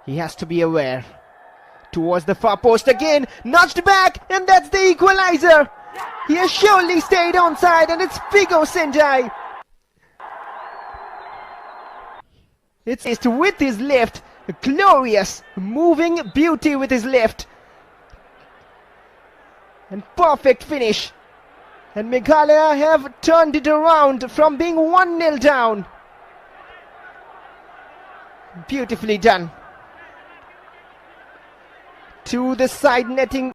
He has to be aware. Towards the far post again, nudged back, and that's the equalizer. He has surely stayed onside, and it's Figo Sendai. It's with his left, a glorious moving beauty with his left. And perfect finish. And Meghalaya have turned it around from being 1-0 down. Beautifully done. To the side netting.